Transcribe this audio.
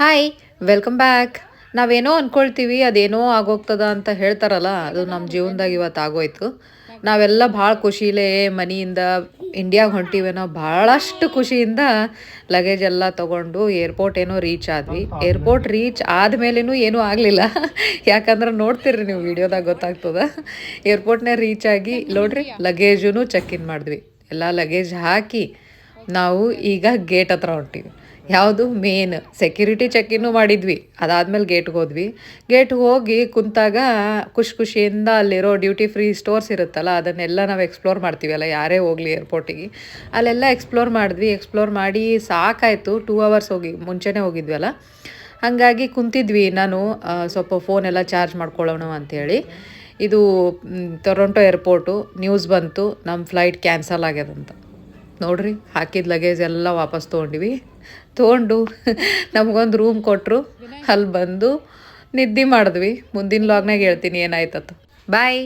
Hi, welcome back. ನಾವೇನೋ ಅಂದ್ಕೊಳ್ತೀವಿ ಅದೇನೋ ಆಗೋಗ್ತದ ಅಂತ ಹೇಳ್ತಾರಲ್ಲ, ಅದು ನಮ್ಮ ಜೀವನದಾಗ ಇವತ್ತು ಆಗೋಯ್ತು. ನಾವೆಲ್ಲ ಭಾಳ ಖುಷಿಲೇ ಮನೆಯಿಂದ ಇಂಡಿಯಾಗೆ ಹೊಂಟೀವೇನೋ ಭಾಳಷ್ಟು ಖುಷಿಯಿಂದ ಲಗೇಜ್ ಎಲ್ಲ ತೊಗೊಂಡು ಏರ್ಪೋರ್ಟ್ ಏನೋ ರೀಚ್ ಆದ್ವಿ. ಏರ್ಪೋರ್ಟ್ ರೀಚ್ ಆದಮೇಲೆನೂ ಏನೂ ಆಗಲಿಲ್ಲ. ಯಾಕಂದ್ರೆ ನೋಡ್ತೀರಿ ನೀವು ವಿಡಿಯೋದಾಗ ಗೊತ್ತಾಗ್ತದ. ಏರ್ಪೋರ್ಟ್ನೇ ರೀಚ್ ಆಗಿ ನೋಡ್ರಿ ಲಗೇಜೂ ಚೆಕ್ ಇನ್ ಮಾಡಿದ್ವಿ. ಎಲ್ಲ ಲಗೇಜ್ ಹಾಕಿ ನಾವು ಈಗ ಗೇಟ್ ಹತ್ರ ಹೊಂಟೀವಿ. ಯಾವುದು ಮೇನ್ ಸೆಕ್ಯೂರಿಟಿ ಚೆಕ್-ಇನ್ನು ಮಾಡಿದ್ವಿ. ಅದಾದ್ಮೇಲೆ ಗೇಟ್ಗೆ ಹೋದ್ವಿ. ಗೇಟ್ಗೆ ಹೋಗಿ ಕುಂತಾಗ ಖುಷಿಯಿಂದ ಅಲ್ಲಿರೋ ಡ್ಯೂಟಿ ಫ್ರೀ ಸ್ಟೋರ್ಸ್ ಇರುತ್ತಲ್ಲ, ಅದನ್ನೆಲ್ಲ ನಾವು ಎಕ್ಸ್ಪ್ಲೋರ್ ಮಾಡ್ತೀವಲ್ಲ, ಯಾರೇ ಹೋಗಲಿ ಏರ್ಪೋರ್ಟಿಗೆ. ಅಲ್ಲೆಲ್ಲ ಎಕ್ಸ್ಪ್ಲೋರ್ ಮಾಡಿದ್ವಿ. ಎಕ್ಸ್ಪ್ಲೋರ್ ಮಾಡಿ ಸಾಕಾಯಿತು. 2 ಅವರ್ಸ್ ಮುಂಚೆನೇ ಹೋಗಿದ್ವಲ್ಲ, ಹಾಗಾಗಿ ಕುಂತಿದ್ವಿ. ನಾನು ಸ್ವಲ್ಪ ಫೋನೆಲ್ಲ ಚಾರ್ಜ್ ಮಾಡ್ಕೊಳ್ಳೋಣ ಅಂಥೇಳಿ. ಇದು ಟೊರೊಂಟೊ ಏರ್ಪೋರ್ಟು. ನ್ಯೂಸ್ ಬಂತು, ನಮ್ಮ ಫ್ಲೈಟ್ ಕ್ಯಾನ್ಸಲ್ ಆಗ್ಯದಂತ. ನೋಡ್ರಿ, ಹಾಕಿದ ಲಗೇಜ್ ಎಲ್ಲ ವಾಪಸ್ ತೊಗೊಂಡು ನಮಗೊಂದು ರೂಮ್ ಕೊಟ್ಟರು. ಅಲ್ಲಿ ಬಂದು ನಿದ್ದೆ ಮಾಡಿದ್ವಿ. ಮುಂದಿನ ಲಾಗ್ನಾಗ ಹೇಳ್ತೀನಿ ಏನಾಯ್ತತ್ತು. ಬಾಯ್.